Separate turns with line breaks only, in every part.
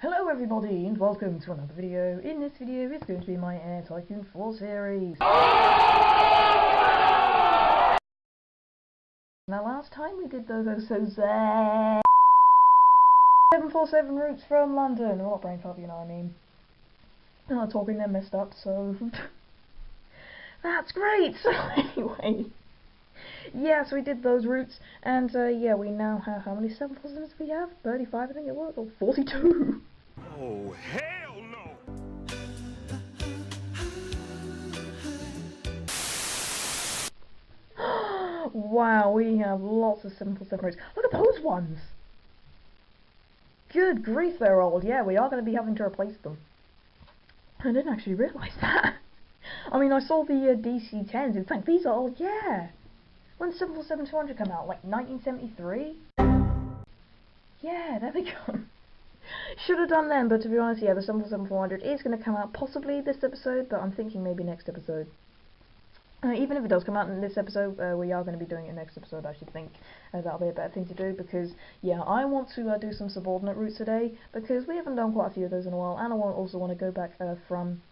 Hello everybody and welcome to another video. In this video is going to be my Air Tycoon 4 series. Now last time we did those 747 routes from London. Oh, brain fart, you know what I mean. Talking them messed up, so that's great. So anyway, yeah, so we did those routes, and yeah, we now have, how many 747s we have? 35 I think it was, or 42.
Oh, hell no!
Wow, we have lots of 747 routes. Look at those ones! Good grief, they're old. Yeah, we are going to be having to replace them. I didn't actually realise that. I mean, I saw the DC-10s, it's like, these are old, yeah! When did 747-200 come out? Like 1973? Yeah, there we go. Should have done them, but to be honest, yeah, the 747-400 is going to come out possibly this episode, but I'm thinking maybe next episode. Even if it does come out in this episode, we are going to be doing it next episode, I should think. That'll be a better thing to do, because, yeah, I want to do some subordinate routes today, because we haven't done quite a few of those in a while, and I also want to go back from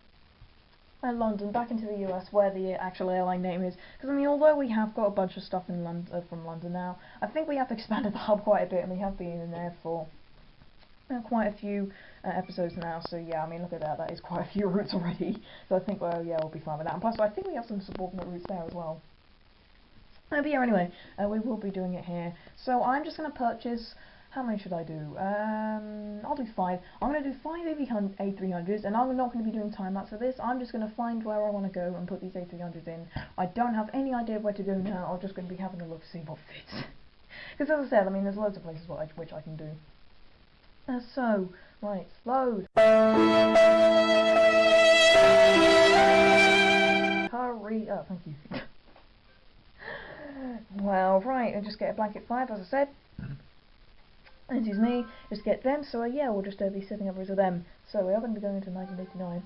London back into the US, where the actual airline name is. Because, I mean, although we have got a bunch of stuff in from London now, I think we have expanded the hub quite a bit, and we have been in there for quite a few episodes now, so yeah, I mean, look at that, that is quite a few routes already, so I think, well, yeah, we'll be fine with that, and plus, I think we have some subordinate routes there as well. But yeah, anyway, we will be doing it here, so I'm just going to purchase, how many should I do? I'll do 5. I'm going to do 5 A300s, and I'm not going to be doing time-lapse for this. I'm just going to find where I want to go and put these A300s in. I don't have any idea where to go now, I'm just going to be having a look to see what fits. Because as I said, I mean, there's loads of places which I can do. So, right, load. Hurry up, thank you. Well, right, and just get a blanket 5, as I said. Excuse me, just get them, so yeah, we'll just be setting up routes of them. So, we are going to be going into 1989.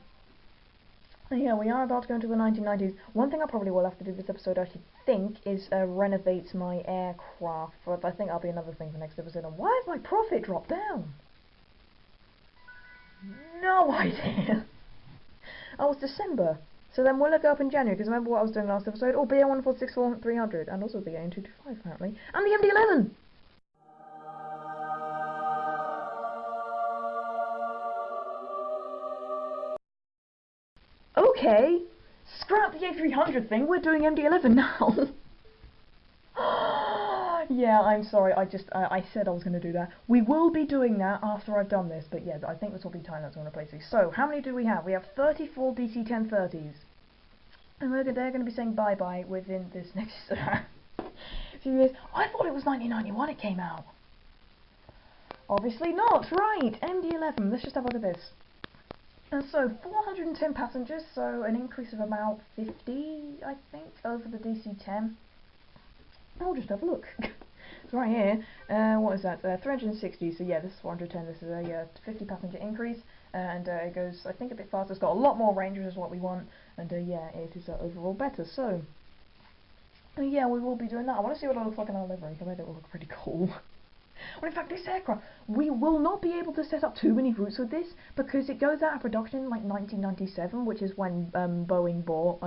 Yeah, we are about to go into the 1990s. One thing I probably will have to do this episode, I actually think, is renovate my aircraft. But I think that'll be another thing for next episode. And why has my profit dropped down? No idea. Oh, it's December. So then will it go up in January? Because remember what I was doing last episode? Oh, BA1464-300. And also BA225 apparently. And the MD-11! Okay. Scrap the A300 thing. We're doing MD-11 now. Yeah, I'm sorry, I said I was going to do that. We will be doing that after I've done this, but yeah, I think this will be time that's going to replace these. So, how many do we have? We have 34 DC-10-30s. And they're going to be saying bye-bye within this next few years. I thought it was 1991 it came out. Obviously not, right, MD-11, let's just have a look at this. And so, 410 passengers, so an increase of about 50, I think, over the DC-10. I'll just have a look. So right here, what is that? 360, so yeah, this is 410, this is a 50 passenger increase, and it goes, I think, a bit faster. It's got a lot more range, which is what we want, and yeah, it is overall better. So, yeah, we will be doing that. I want to see what it looks like in our livery. I bet it will look pretty cool. Well, in fact, this aircraft, we will not be able to set up too many routes with this, because it goes out of production in like 1997, which is when Boeing bought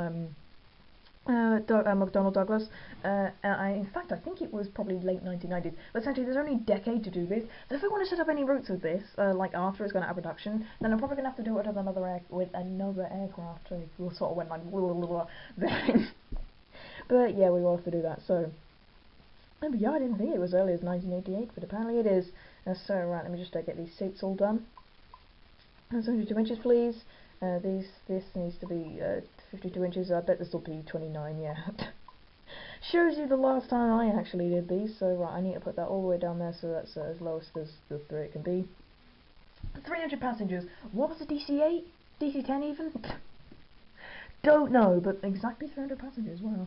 McDonnell Douglas. In fact, I think it was probably late 1990s. But essentially, there's only a decade to do this. So if I want to set up any routes with this, like after it's gone out of production, then I'm probably gonna have to do it with another aircraft. So we'll sort of went like then. But yeah, we will have to do that. So, but yeah, I didn't think it was early as 1988, but apparently it is. So right, let me just get these seats all done. 72 inches, please. This needs to be 52 inches. I bet this will be 29. Yeah. Shows you the last time I actually did these. So right, I need to put that all the way down there, so that's as lowest as the 3 it can be. 300 passengers. What was the DC-8? DC-10 even? Don't know, but exactly 300 passengers. Wow.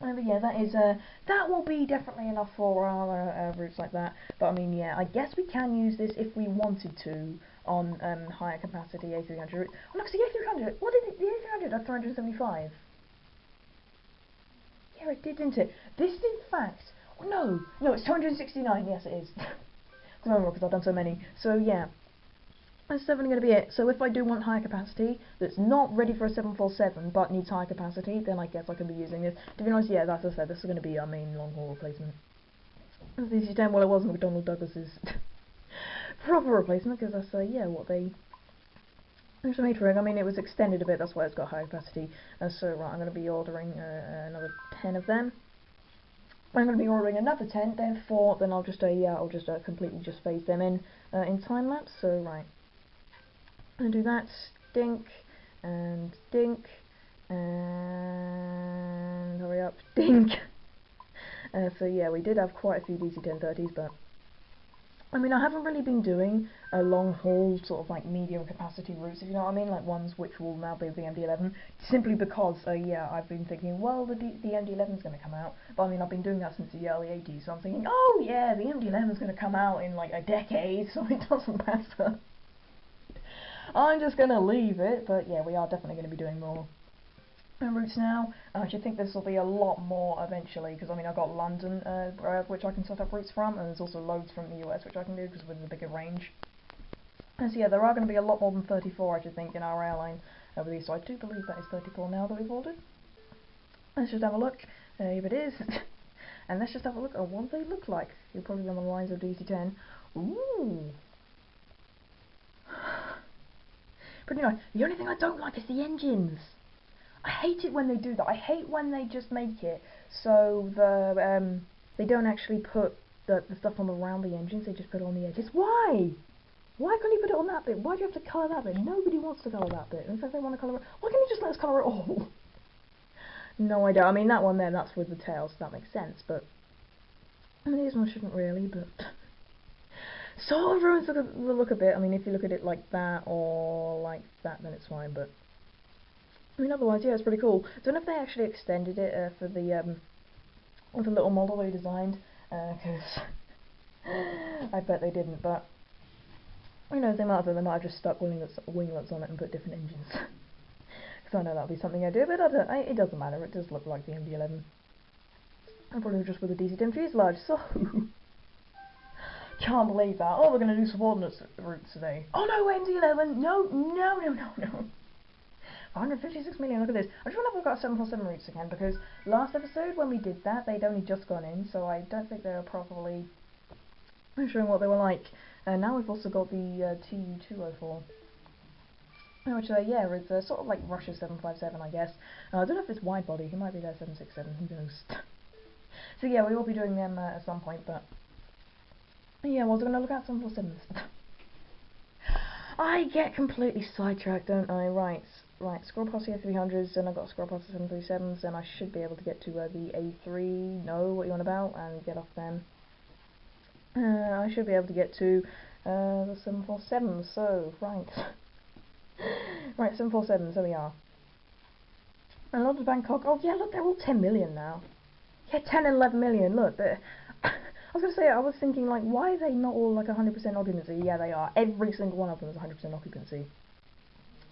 But yeah, that will be definitely enough for our routes like that. But I mean, yeah, I guess we can use this if we wanted to on higher capacity A300 routes. Oh, look, the A300. What did the A300 at 375? Yeah, it did, didn't it? This, in fact, no, it's 269. Yes, it is. Because I've done so many. So yeah, That's definitely going to be it. So if I do want higher capacity, that's not ready for a 747, but needs higher capacity, then I guess I can be using this. To be honest, yeah, as I said, this is going to be our main long-haul replacement. The DC-10, well, it was McDonnell Douglas's proper replacement, because that's, yeah, what they actually made for it. I mean, it was extended a bit, that's why it's got higher capacity. So, right, I'm going to be ordering another 10 of them. I'm going to be ordering another 10, then 4, then I'll just, completely just phase them in time-lapse. So, right. And do that, dink, and dink, and hurry up, dink. So yeah, we did have quite a few DC-10-30s, but I mean, I haven't really been doing a long haul sort of like medium capacity routes, if you know what I mean, like ones which will now be the MD-11, simply because, yeah, I've been thinking, well, the MD-11's going to come out, but I mean, I've been doing that since the early 80s, so I'm thinking, oh yeah, the MD-11's going to come out in like a decade, so it doesn't matter. I'm just going to leave it, but yeah, we are definitely going to be doing more routes now. I should think this will be a lot more eventually, because I mean I've got London, which I can set up routes from, and there's also loads from the US which I can do, because with the bigger range. And so yeah, there are going to be a lot more than 34, I should think, in our airline over these, so I do believe that is 34 now that we've ordered. Let's just have a look, if it is, and let's just have a look at what they look like. You're probably on the lines of DC-10. Ooh! Pretty nice. The only thing I don't like is the engines. I hate it when they do that. I hate when they just make it so they don't actually put the stuff on around the engines. They just put it on the edges. Why? Why can't you put it on that bit? Why do you have to colour that bit? Nobody wants to colour that bit. In fact, they want to colour it. Why can't you just let us colour it all? No, I don't. I mean, that one there, that's with the tail, so that makes sense. But I mean, these ones shouldn't really. But sort of ruins the look a bit. I mean, if you look at it like that or like that, then it's fine. But I mean, otherwise, yeah, it's pretty cool. Don't know if they actually extended it for the little model they designed, because I bet they didn't. But who knows? They might have just stuck winglets on it and put different engines. Because I know that would be something I do, but it doesn't matter. It does look like the MD-11. I'm probably just with the DC-10 fuselage. So can't believe that. Oh, we're going to do subordinate routes today. Oh no, MD-11. No. 156 million, look at this. I just wonder if we've got 747 routes again, because last episode when we did that, they'd only just gone in, so I don't think they were properly showing what they were like. And now we've also got the Tu-204, which, yeah, it's sort of like Russia's 757, I guess. I don't know if it's wide body, it might be their 767, who knows. So yeah, we will be doing them at some point, but yeah, well, we're going to look at 747s. I get completely sidetracked, don't I? Right, scroll past the A300s, then I've got to scroll past the 737s, then I should be able to get to the A3, know what you want about, and get off them. I should be able to get to the 747s, so, right. Right, 747s, there we are. And London Bangkok, oh yeah, look, they're all 10 million now. Yeah, 10 and 11 million, look, they're... I was going to say, I was thinking, like, why are they not all, like, 100% occupancy? Yeah, they are. Every single one of them is 100% occupancy.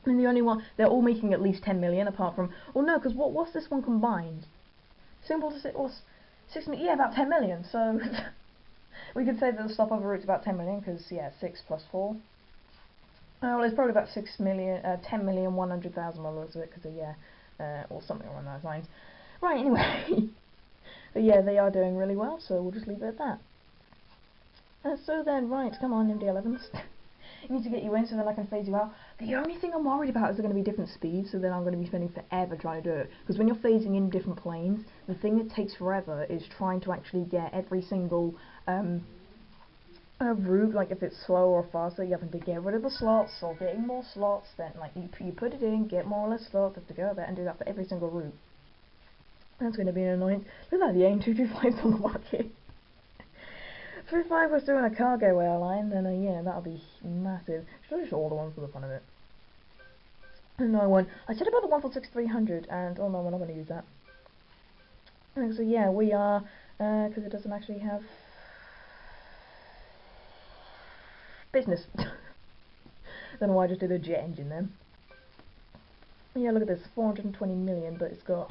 I mean, the only one, they're all making at least 10 million, apart from, well, no, because what's this one combined? Simple to say, well, 6 million, yeah, about 10 million, so, we could say that the stopover route's about 10 million, because, yeah, 6 plus 4. Well, it's probably about 10,100,000 by the looks of it, because, yeah, or something along those lines. Right, anyway. But yeah, they are doing really well, so we'll just leave it at that. So then, right, come on, MD-11s. You need to get you in so then I can phase you out. The only thing I'm worried about is they're going to be different speeds, so then I'm going to be spending forever trying to do it. Because when you're phasing in different planes, the thing that takes forever is trying to actually get every single route, like if it's slow or faster, you have to get rid of the slots, or getting more slots, then like you put it in, get more or less slots, have to go there and do that for every single route. That's going to be an annoyance. Look at that, the AIM-225's on the market. If I was doing a cargo airline, then yeah, that'll be massive. Should I just order one for the fun of it? No one. I said about the 146-300, and oh no, we're not going to use that. And so yeah, we are, because it doesn't actually have business. Don't know why I just did a jet engine then. Yeah, look at this, 420 million, but it's got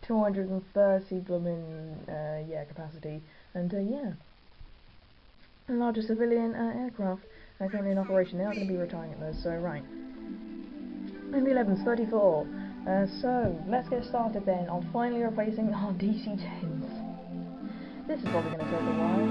230 blooming, yeah, capacity, and yeah. A larger civilian aircraft. They're currently in operation. They are going to be retiring at those, so right. MD-11s, 34. So, let's get started then on finally replacing our DC-10s. This is probably going to take a while.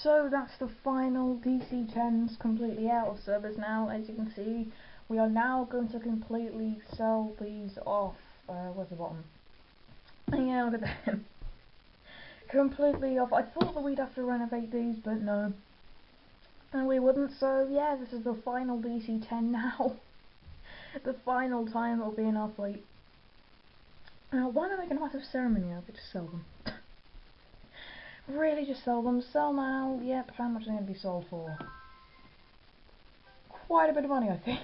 So that's the final DC-10s completely out of service now. As you can see, we are now going to completely sell these off. Where's the bottom? Yeah, look at them. Completely off. I thought that we'd have to renovate these, but no. And we wouldn't, so yeah, this is the final DC-10 now. The final time it'll be in our fleet. Why not make a massive ceremony out of it? Just sell them. Really, just sell them. Sell now. Yep, how much are they going to be sold for? Quite a bit of money, I think.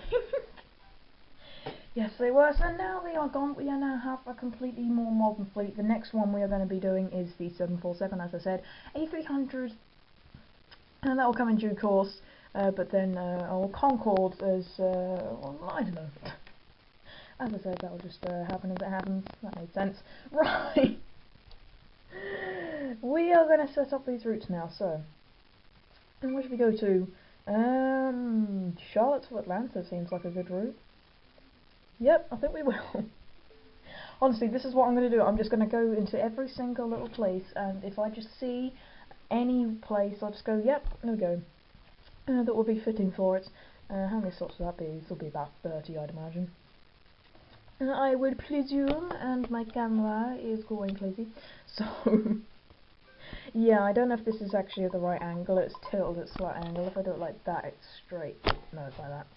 Yes, they were. So now they are gone. We now have a completely more modern fleet. The next one we are going to be doing is the 747, as I said. A300, and that will come in due course. But then our Concorde is, well, I don't know. As I said, that will just happen as it happens. That made sense. Right. We are going to set up these routes now, so, and where should we go to? Charlotte to Atlanta seems like a good route. Yep, I think we will. Honestly, this is what I'm going to do. I'm just going to go into every single little place, and if I just see any place, I'll just go, yep, there we go. That will be fitting for it. How many slots will that be? This will be about 30, I'd imagine. I would presume, and my camera is going crazy, so yeah, I don't know if this is actually at the right angle. It's tilted at slight angle. If I do it like that, it's straight. No, it's like that.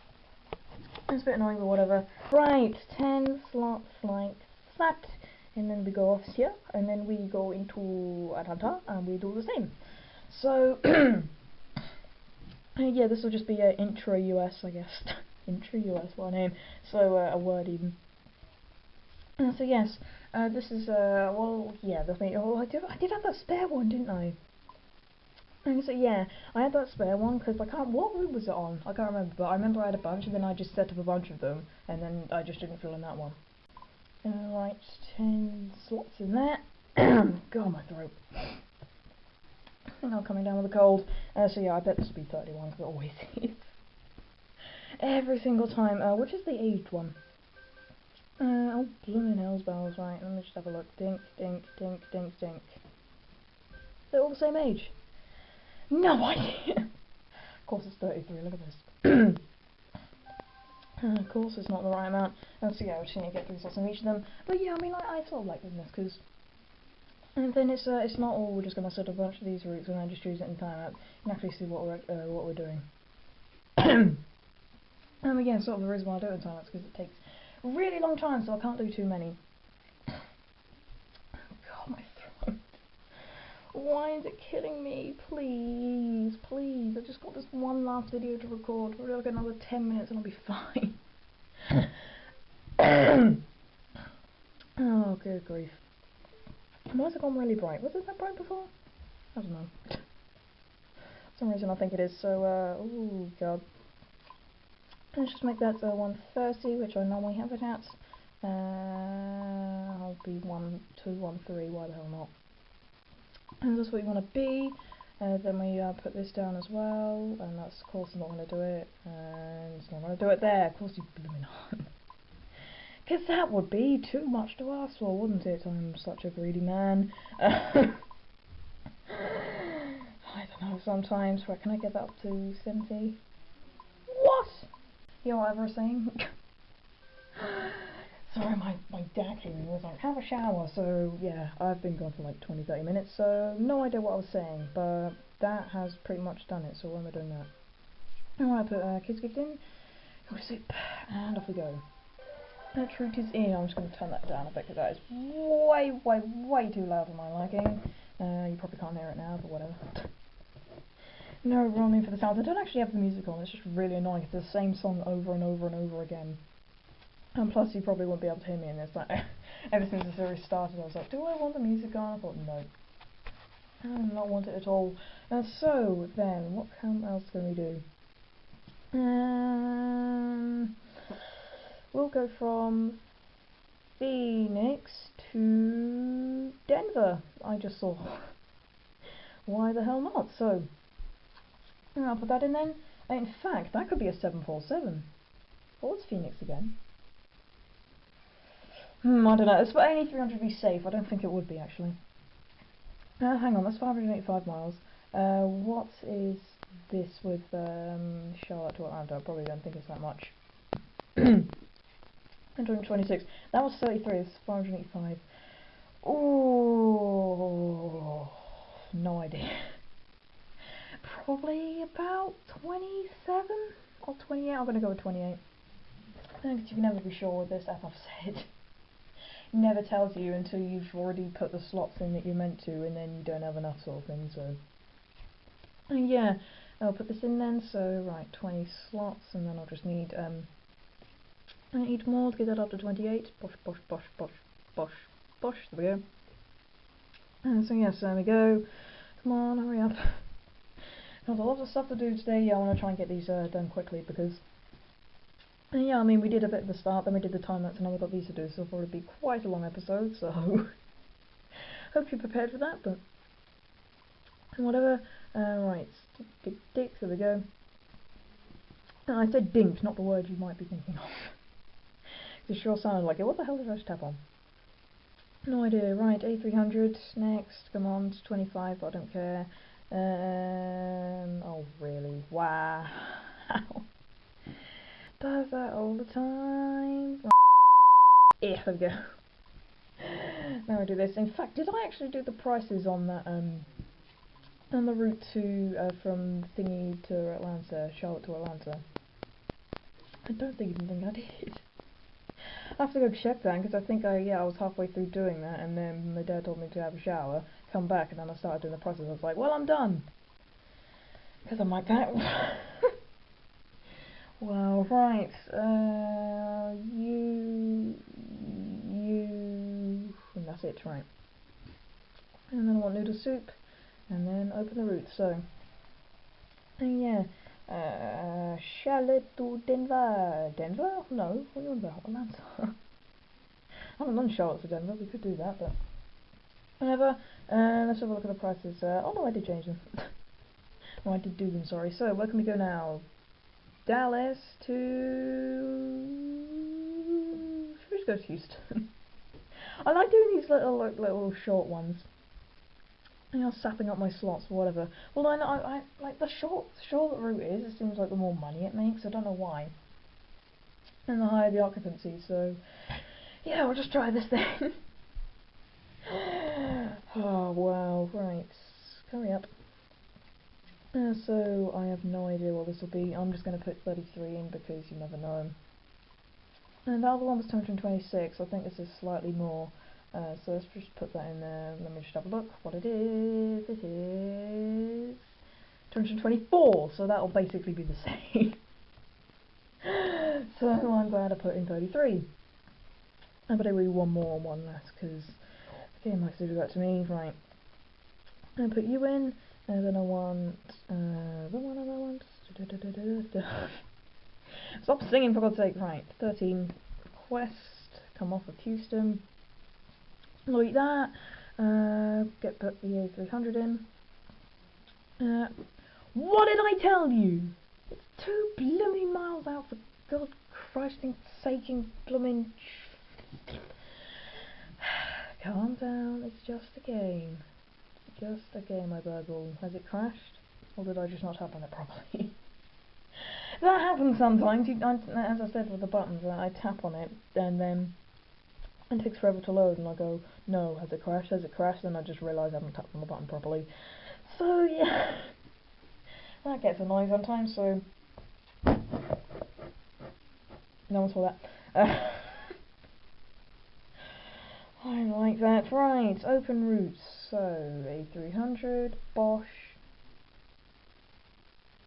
It's a bit annoying, but whatever. Right, 10 slots like that, and then we go off here, and then we go into Atlanta, and we do the same. So yeah, this will just be an intra-US, I guess. Intra-US, what a name. So a word even. So yes, this is well, yeah, the thing. Oh, I did have that spare one, didn't I? And so yeah, I had that spare one because I can't. What route was it on? I can't remember, but I remember I had a bunch, and then I just set up a bunch of them, and then I just didn't fill in that one. Right, 10 slots in there. God, my throat. I think I'm coming down with a cold. So yeah, I bet this will be 31 because it always is. Every single time. Which is the aged one? Oh, blooming hell's bells, right, let me just have a look. Dink, dink, dink, dink, dink. They're all the same age. No idea! Of course it's 33, look at this. Of course it's not the right amount. And so yeah, we're just going to get 3 slots on each of them. But yeah, I mean, I sort of like doing this, because and then it's not all we're just going to set a bunch of these routes and then just choose it in timeout. You can actually see what we're doing. And again, sort of the reason why I do it in timeouts, because it takes really long time, so I can't do too many. God, my throat. Why is it killing me? Please, please. I just got this one last video to record. We'll get another 10 minutes and I'll be fine. Oh, good grief. Why has it gone really bright? Was it that bright before? I don't know. For some reason I think it is, so, oh god. Let's just make that 130, which I normally have it at. I'll be 1213, why the hell not? And that's what you want to be. Then we put this down as well, and that's of course not going to do it, and it's not going to do it there. Of course you blooming on. Because that would be too much to ask for, wouldn't it? I'm such a greedy man. I don't know, sometimes. Right, can I get that up to 70? What? You know what I was saying? Sorry, my dad came in and was like, have a shower. So, yeah, I've been gone for like 20-30 minutes, so no idea what I was saying, but that has pretty much done it, so why am I doing that? Alright, put kids gift in, go to soup, and off we go. That route is in. I'm just going to turn that down a bit because that is way too loud for my liking. You probably can't hear it now, but whatever. No roaming for the sounds. I don't actually have the music on, it's just really annoying. It's the same song over and over and over again. And plus you probably won't be able to hear me in this. Like, ever since the series started I was like, do I want the music on? I thought, no. I do not want it at all. So, then, what else can we do? We'll go from Phoenix to Denver. I just saw. Why the hell not? So, I'll put that in then. In fact, that could be a 747. What's Phoenix again? I don't know. It's only 300 to be safe. I don't think it would be actually. Hang on, that's 585 miles. What is this with Charlotte to Atlanta? I probably don't think it's that much. 126. That was 33. It's 585. Oh, no idea. Probably about 27 or 28. I'm gonna go with 28. Because you can never be sure with this, as I've said. It never tells you until you've already put the slots in that you're meant to, and then you don't have enough sort of thing. So, yeah, I'll put this in then. So, right, 20 slots, and then I'll just need I need more to get that up to 28. Bosh, bosh, bosh, bosh, bosh, bosh. There we go. And so yes, there we go. Come on, hurry up. There's a lot of stuff to do today. Yeah, I want to try and get these done quickly because, yeah, I mean, we did a bit at the start, then we did the time lapse, and now we've got these to do, so it'll probably be quite a long episode, so hope you're prepared for that, but whatever. Right, dick, there we go. I said dink, not the word you might be thinking of. It sure sounded like it. What the hell did I just tap on? No idea. Right, A300, next, come on, it's 25, but I don't care. Oh really? Wow. Does that all the time? Right. Yeah, there we go. Now I do this. In fact, did I actually do the prices on that, on the route to, from Thingy to Atlanta, Charlotte to Atlanta? I don't even think I did. I have to go check that, because I think I was halfway through doing that, and then my dad told me to have a shower, come back, and then I started doing the process. I was like, well, I'm done. Because I'm like that. Well, right, you, and that's it, right. And then I want noodle soup, and then open the route, so, and yeah, Charlotte to Denver. Denver? No, what are you on about? Atlanta. I haven't done Charlotte to Denver, we could do that, but whatever. Let's have a look at the prices. Oh no, I did change them. No, I did do them, sorry. So, where can we go now? Dallas to... should we just go to Houston? I like doing these little short ones. You know, sapping up my slots or whatever. Well, I like the short route is, it seems like the more money it makes, I don't know why. And the higher the occupancy, so yeah, we'll just try this then. Oh wow, right. Hurry up. So I have no idea what this will be. I'm just going to put 33 in because you never know. And the other one was 226. I think this is slightly more. So let's just put that in there. Let me just have a look what it is. It is 224, so that'll basically be the same. So I'm glad I put in 33. But I really one more and one less, because the game likes to do that to me. Right. I'm gonna put you in, and then I want the one I want. Stop singing, for God's sake. Right, 13 request, come off of Houston. Like that. Put the A300 in. What did I tell you? It's 2 blooming miles out, for God Christ's saking blooming. Calm down, it's just a game. Just a game, my birdball. Has it crashed? Or did I just not tap on it properly? That happens sometimes. As I said with the buttons, I tap on it and then it takes forever to load and I go, no, has it crashed? Has it crashed? And I just realise I haven't tapped on the button properly. So yeah, that gets annoying sometimes, so no one saw that. I like that. Right, open routes. So, A300, Bosch.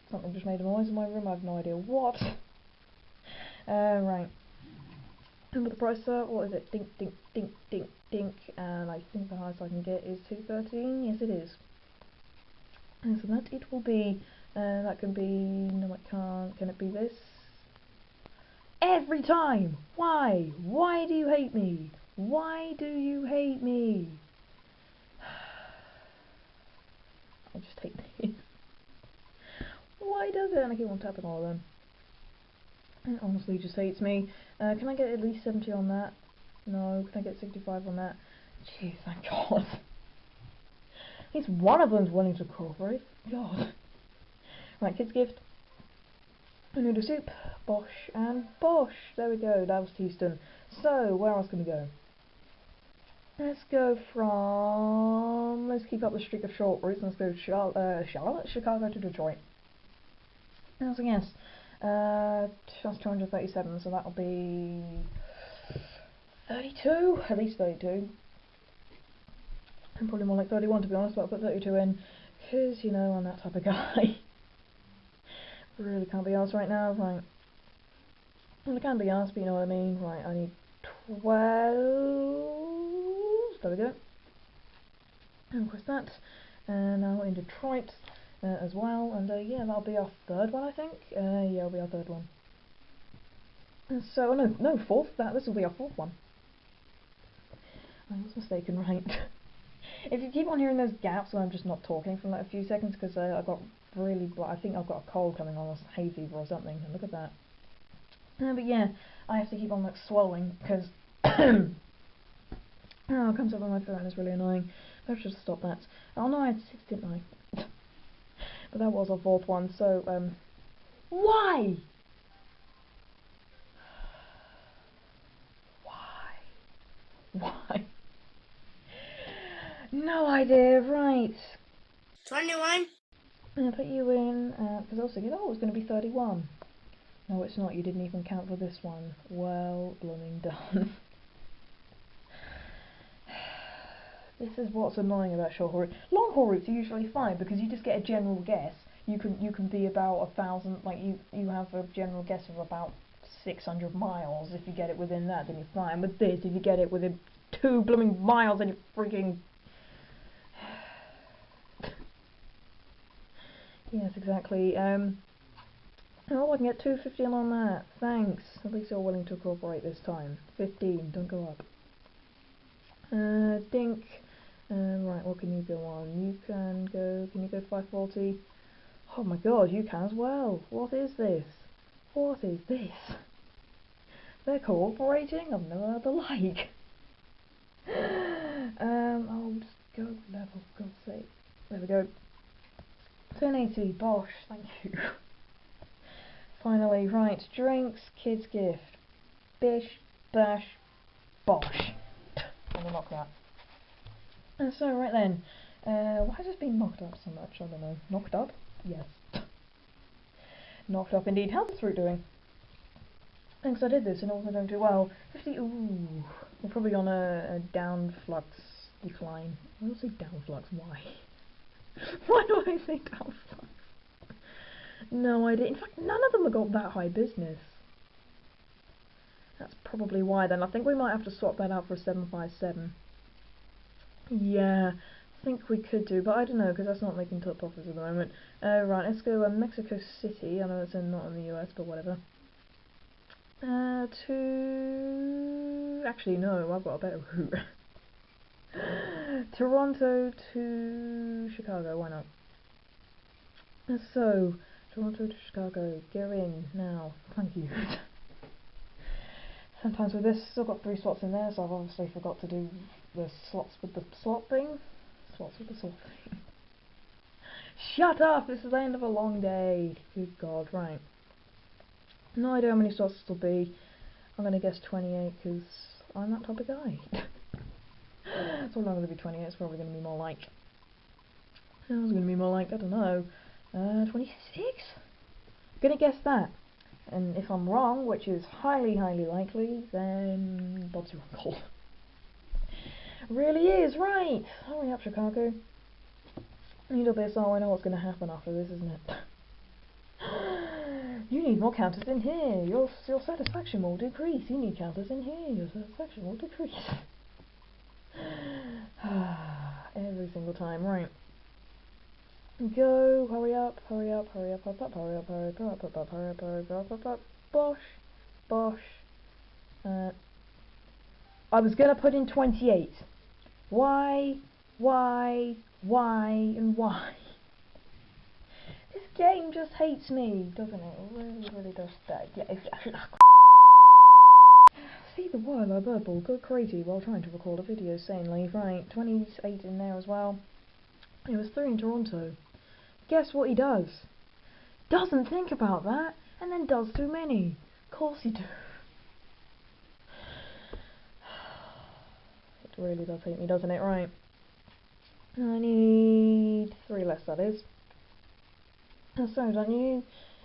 Something just made a noise in my room, I have no idea what. Right. And with the price up, what is it? Dink, dink, dink, dink, dink. And I think the highest I can get is 213. Yes, it is. And so that it will be. That can be. No, it can't. Can it be this? Every time! Why? Why do you hate me? Why do you hate me? I'll just take these. Why does it? And I keep on tapping all of them. It honestly just hates me. Can I get at least 70 on that? No. Can I get 65 on that? Jeez, thank God. At least one of them's willing to cooperate. God. Right, kids gift. Noodle soup, Bosch, and Bosch. There we go, that was Houston. So, where else can we go? Let's go from... Let's keep up the streak of short routes. Let's go Charlotte, Chicago to Detroit. So yes, that's 237, so that'll be 32, at least 32. And probably more like 31 to be honest, but I'll put 32 in, because, you know, I'm that type of guy. Really can't be arsed right now, right. Well, I can be arsed, but you know what I mean. Right, I need 12. There we go. And request that. And now in Detroit as well. And yeah, that'll be our third one, I think. Yeah, it'll be our third one. And so, no, fourth. This will be our fourth one. I was mistaken, right. If you keep on hearing those gaps when I'm just not talking for like a few seconds, because I got really, I think I've got a cold coming on, or hay fever or something, and look at that. But yeah, I have to keep on like swallowing, because oh, it comes up on my phone, it's really annoying. I should stop that. Oh no, I had 6, didn't I? But that was our fourth one, so, why? Why? No idea, right.
21.
I'll put you in, because I was thinking, oh, it's going to be 31. No, it's not, you didn't even count for this one. Well, blooming done. This is what's annoying about short haul routes. Long haul routes are usually fine, because you just get a general guess. You can be about 1,000, like, you have a general guess of about 600 miles. If you get it within that, then you're fine. With this, if you get it within 2 blooming miles, then you're freaking... Yes, exactly. Oh, I can get 250 on that. Thanks. At least you're willing to cooperate this time. 15. Don't go up. Dink. Right, what can you go on? You can go... Can you go 540? Oh my god, you can as well. What is this? What is this? They're cooperating? I've never heard the like. I'll just go level, for God's sake. There we go. 1080, Bosch, thank you. Finally, right, drinks, kids gift. Bish, bash, Bosch. I'm gonna knock that. And so, right then, why has this been knocked up so much? I don't know. Knocked up? Yes. Knocked up indeed. How's this route doing? Thanks, I did this and it wasn't doing too well. 50, ooh. We're probably on a down flux decline. I don't say down flux, why? Why do I say down flux? No idea. In fact, none of them have got that high business. That's probably why then. I think we might have to swap that out for a 757. Yeah, I think we could do, but I don't know, because that's not making top profits at the moment. Right, let's go Mexico City. I know it's not in the US, but whatever. Actually, no, I've got a better route. Toronto to Chicago, why not? So, Toronto to Chicago, go in now. Thank you. Sometimes with this, still got 3 slots in there, so I've obviously forgot to do the slots with the slot thing. Slots with the slot thing. Shut up! This is the end of a long day. Good God, right. No idea how many slots this will be. I'm going to guess 28 because I'm that type of guy. It's probably not going to be 28, it's probably going to be more like... I don't know, 26? Gonna guess that. And if I'm wrong, which is highly, highly likely, then Bob's your uncle. Really is, right! Hurry up, Chicago. UWSR, I know what's going to happen after this, isn't it? You need more counters in here. Your satisfaction will decrease. You need counters in here. Your satisfaction will decrease. Every single time, right. Go, hurry up, hurry up, hurry up, hurry up, hurry up, hurry up, hurry up, hurry up, hurry up, hurry up, hurry up, bosh, bosh. I was gonna put in 28. Why, and why? This game just hates me, doesn't it? It really, really does that. Yeah, see the word Ibirdball go crazy while trying to record a video sanely. Right, 28 in there as well. It was 3 in Toronto. Guess what he does? Doesn't think about that, and then does too many. Of course he do. It really does hate me, doesn't it? Right. I need 3 less, that is. So, don't you?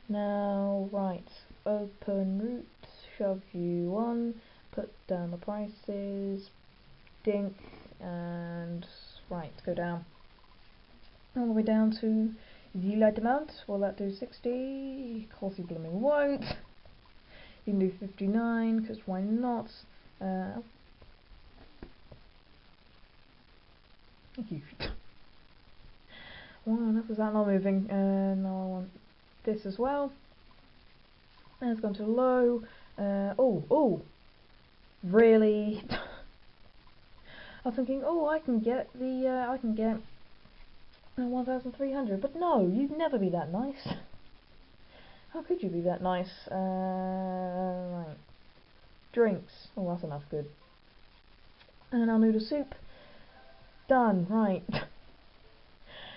Now, right. Open route, shove you on, put down the prices, dink, and right, go down. All the way down to the light amount. Will that do 60? Of course you blooming won't. You can do 59, because why not? Thank you. Wow, enough is that not moving. Now I want this as well. And it's gone to low. Oh, really? I'm thinking, oh, I can get 1,300, but no, you'd never be that nice. How could you be that nice? Right. Drinks. Oh, that's enough good. And I'll noodle soup. Done. Right.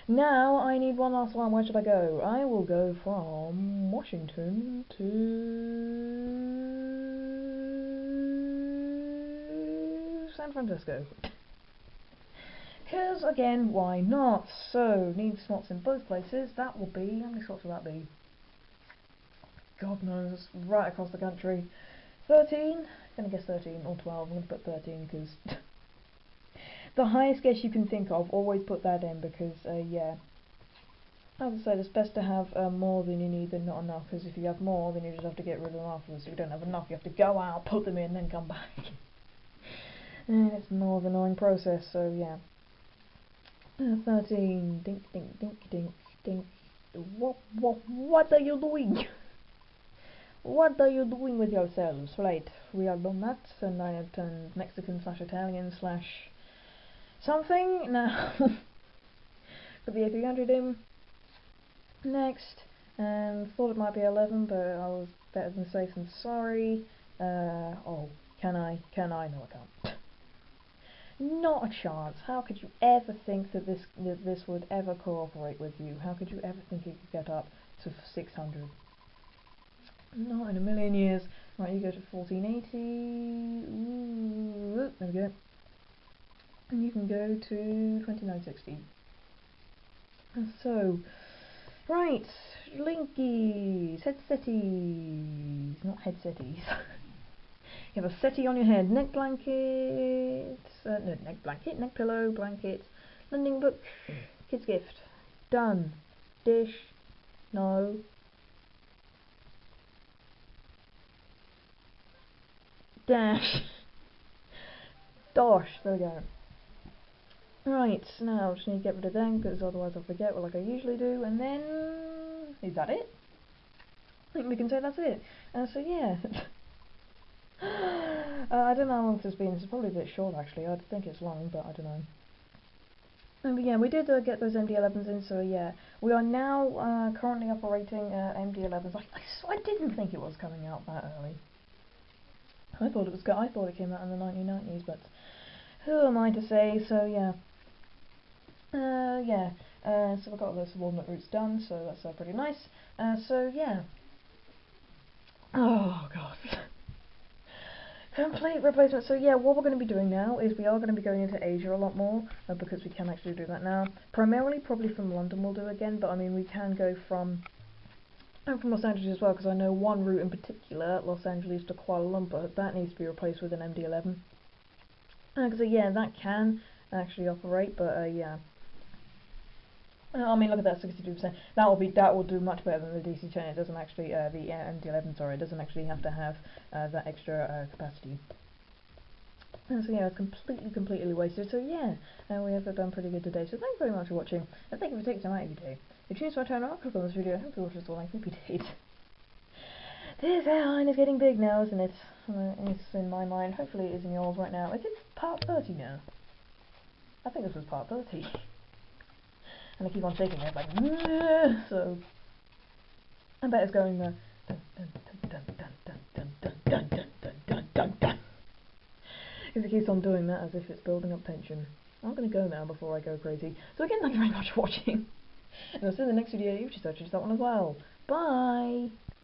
Now I need one last one. Where should I go? I will go from Washington to San Francisco. Because, again, why not? So, need slots in both places. That will be... How many slots will that be? God knows. Right across the country. 13? I'm going to guess 13 or 12. I'm going to put 13 because... the highest guess you can think of, always put that in because, yeah. As I said, it's best to have more than you need than not enough, because if you have more, then you just have to get rid of them afterwards. If you don't have enough, you have to go out, put them in, then come back. And it's more of an annoying process, so yeah. 13. Dink, dink, dink, dink, dink. What are you doing? What are you doing with yourselves? Right, we have done that, and I have turned Mexican/Italian/ something. Now, put the A300 in. Next, and thought it might be 11, but I was better than safe than sorry. Oh, can I? No, I can't. Not a chance. How could you ever think that this would ever cooperate with you? How could you ever think it could get up to 600? Not in a million years. Right, you go to 1480. Ooh, there we go. And you can go to 2960. And so, right, linkies, headsetties, not headsetties. You have a settee on your head, neck blanket, no, neck blanket, neck pillow, blanket, landing book, kids gift, done, dish, no, dash, dosh, there we go. Right, now I just need to get rid of them because otherwise I'll forget like I usually do, and then, is that it? I think we can say that's it. So yeah. I don't know how long this has been. It's probably a bit short actually. I think it's long, but I don't know. But yeah, we did get those MD-11s in, so yeah. We are now currently operating MD-11s. I didn't think it was coming out that early. I thought it came out in the 1990s, but who am I to say? So yeah. So we've got the subordinate routes done, so that's pretty nice. So yeah. Oh god. Complete replacement. So yeah, what we're going to be doing now is we are going to be going into Asia a lot more, because we can actually do that now. Primarily, probably from London we'll do again, but I mean we can go from Los Angeles as well, because I know one route in particular, Los Angeles to Kuala Lumpur, that needs to be replaced with an MD-11. So yeah, that can actually operate, but yeah. I mean, look at that, 62%. That will do much better than the DC-10. It doesn't actually, the MD-11, sorry, it doesn't actually have to have that extra capacity. And so yeah, it's completely wasted. So yeah, we have done pretty good today. So thanks very much for watching, and thank you for taking time out of your day. If you choose my channel, click on this video. Hopefully watch this all like we did. This airline is getting big now, isn't it? It's in my mind. Hopefully it is in yours right now. Is it part 30 now? I think this was part 30. And I keep on shaking it like, so I bet it's going dun dun dun dun dun dun dun dun dun dun dun dun. If it keeps on doing that as if it's building up tension. I'm gonna go now before I go crazy. So again, thank you very much for watching, and I'll see you in the next video, which is actually that one as well. Bye.